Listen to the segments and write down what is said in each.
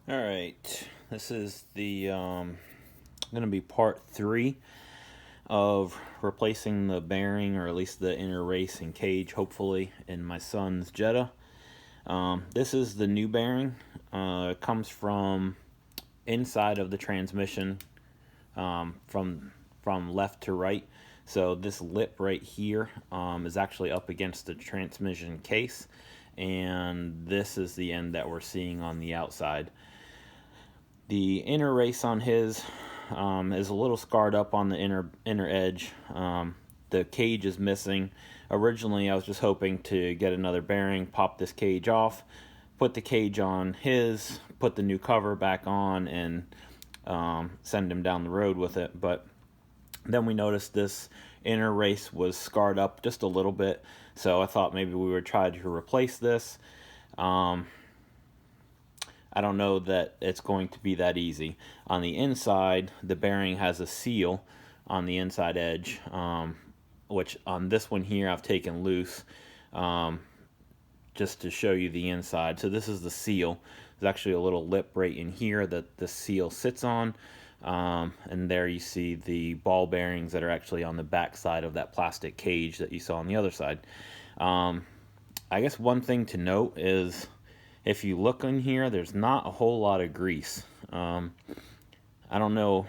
All right, this is the going to be part 3 of replacing the bearing, or at least the inner race and cage, hopefully, in my son's Jetta. This is the new bearing. It comes from inside of the transmission, from left to right. So this lip right here is actually up against the transmission case, and this is the end that we're seeing on the outside. The inner race on his is a little scarred up on the inner edge. The cage is missing. Originally, I was just hoping to get another bearing, pop this cage off, put the cage on his, put the new cover back on, and send him down the road with it. But then we noticed this inner race was scarred up just a little bit, so I thought maybe we would try to replace this. I don't know that it's going to be that easy. On the inside, the bearing has a seal on the inside edge, which on this one here I've taken loose, just to show you the inside. So this is the seal. There's actually a little lip right in here that the seal sits on, and there you see the ball bearings that are actually on the back side of that plastic cage that you saw on the other side. I guess one thing to note is, if you look in here, there's not a whole lot of grease. I don't know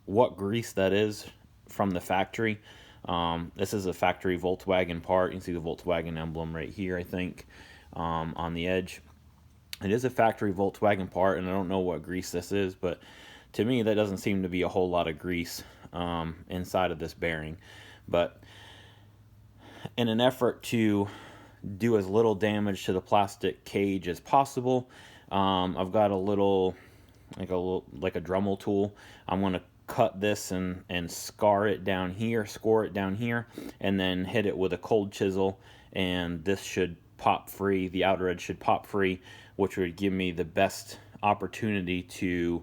what grease that is from the factory. This is a factory Volkswagen part. You can see the Volkswagen emblem right here, I think, on the edge. It is a factory Volkswagen part, and I don't know what grease this is, but to me that doesn't seem to be a whole lot of grease inside of this bearing. But in an effort to do as little damage to the plastic cage as possible, I've got a little like a Dremel tool. I'm going to cut this and score it down here, and then hit it with a cold chisel, and this should pop free. The outer edge should pop free, which would give me the best opportunity to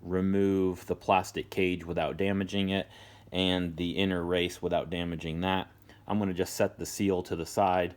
remove the plastic cage without damaging it, and the inner race without damaging that. I'm going to just set the seal to the side,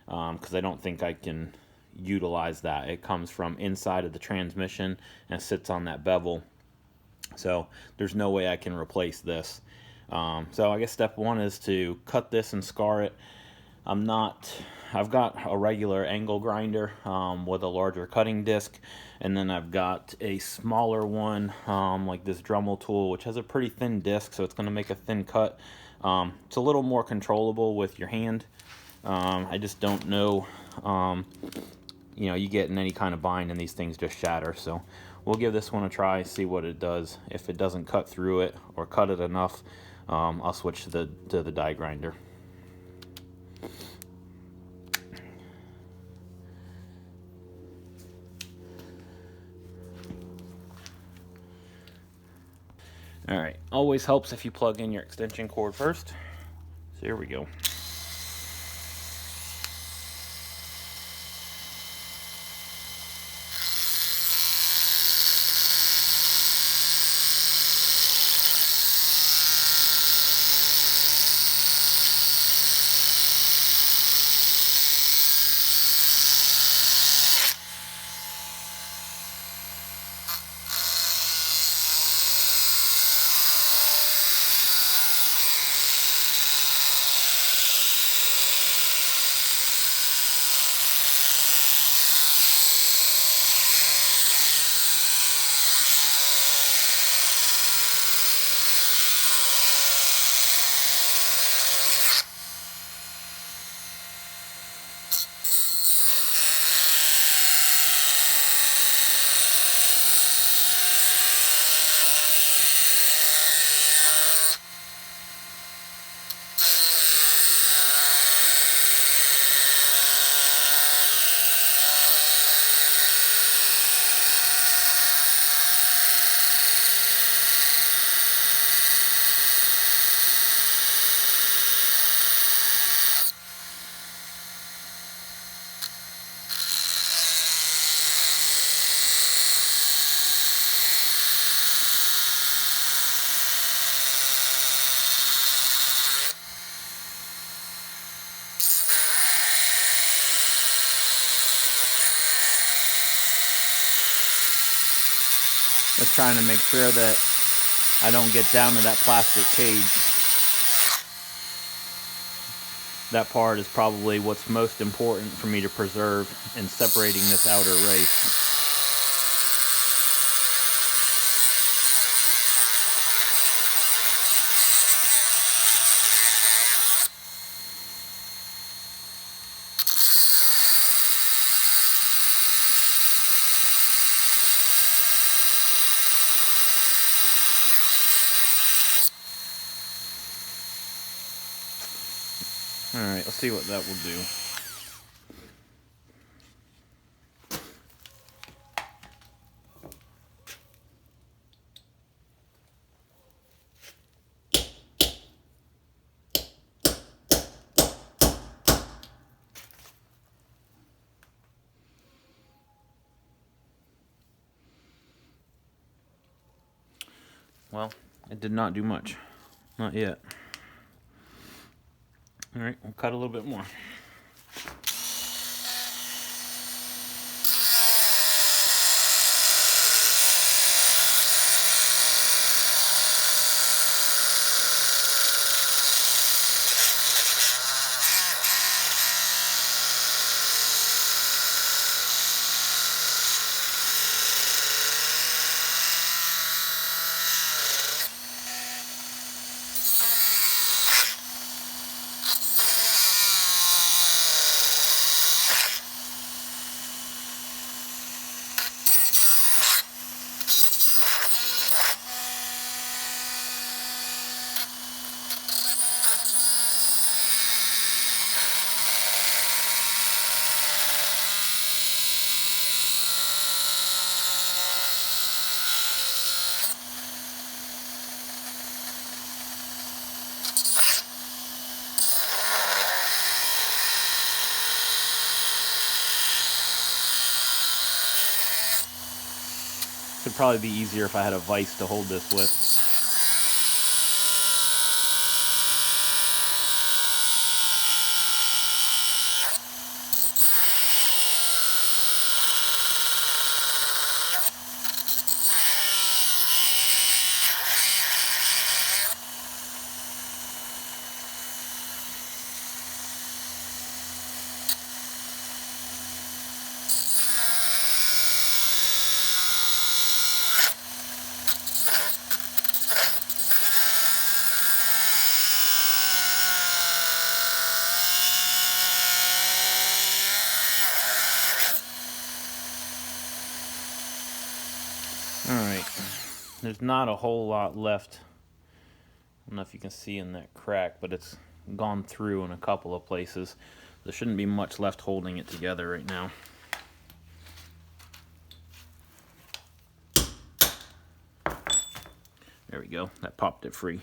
because I don't think I can utilize that. It comes from inside of the transmission and sits on that bevel, so there's no way I can replace this. So I guess step one is to cut this and scar it. I've got a regular angle grinder with a larger cutting disc, and then I've got a smaller one, like this Dremel tool, which has a pretty thin disc, so it's going to make a thin cut. It's a little more controllable with your hand. I just don't know, you get in any kind of bind and these things just shatter. So we'll give this one a try, see what it does. If it doesn't cut through it or cut it enough, I'll switch to the die grinder. Alright, always helps if you plug in your extension cord first. So here we go. Just trying to make sure that I don't get down to that plastic cage. That part is probably what's most important for me to preserve in separating this outer race. Alright, let's see what that will do. Well, it did not do much. Not yet. Alright, we'll cut a little bit more. It'd probably be easier if I had a vise to hold this with. Alright, there's not a whole lot left. I don't know if you can see in that crack, but it's gone through in a couple of places. There shouldn't be much left holding it together right now. There we go, that popped it free.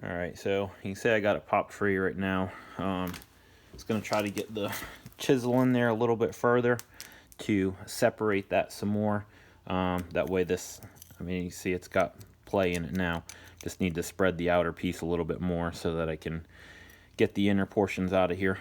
Alright, so you can see I got it popped free right now. Just going to try to get the chisel in there a little bit further to separate that some more. That way this, I mean, you see it's got play in it now. Just need to spread the outer piece a little bit more so that I can get the inner portions out of here.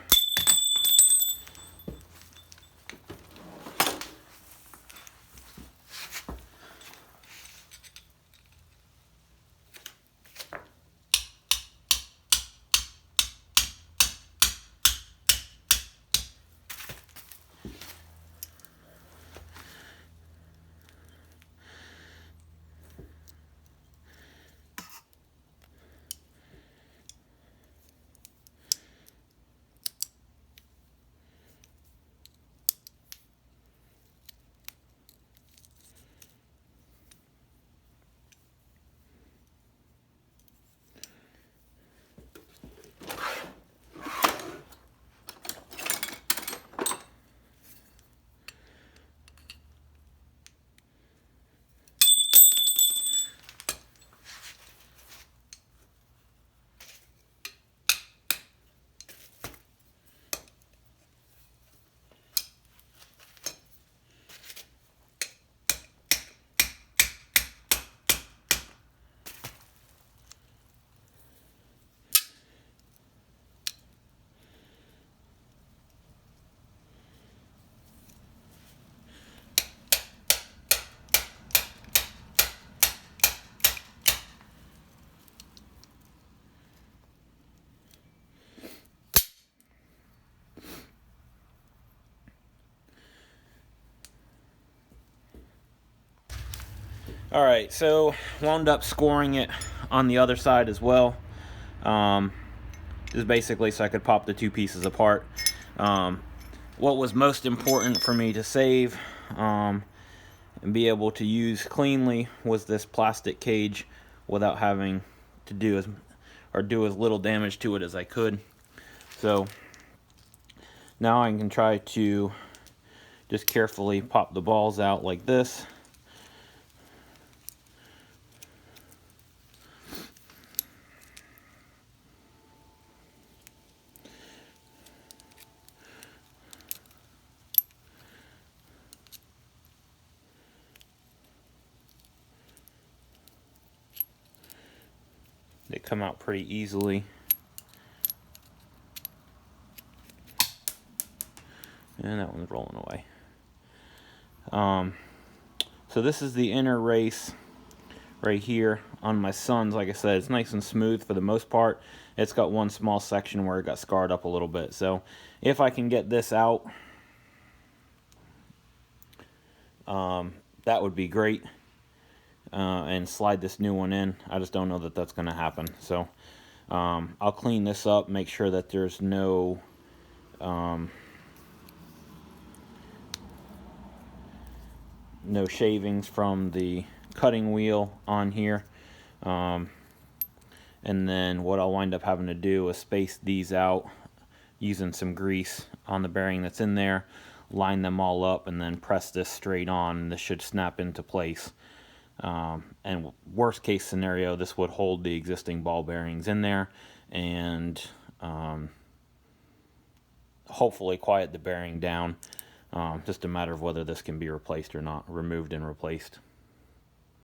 Alright, so wound up scoring it on the other side as well. Just basically so I could pop the two pieces apart. What was most important for me to save and be able to use cleanly was this plastic cage without having to do as little damage to it as I could. So now I can try to just carefully pop the balls out like this. They come out pretty easily. And that one's rolling away. So this is the inner race right here on my Son's. Like I said, it's nice and smooth for the most part. It's got one small section where it got scarred up a little bit. So if I can get this out, that would be great. And slide this new one in. I just don't know that that's going to happen. So I'll clean this up, make sure that there's no no shavings from the cutting wheel on here. And then what I'll wind up having to do is space these out using some grease on the bearing that's in there, line them all up, and then press this straight on, and this should snap into place. And worst case scenario, this would hold the existing ball bearings in there and hopefully quiet the bearing down. Just a matter of whether this can be replaced or not, removed and replaced.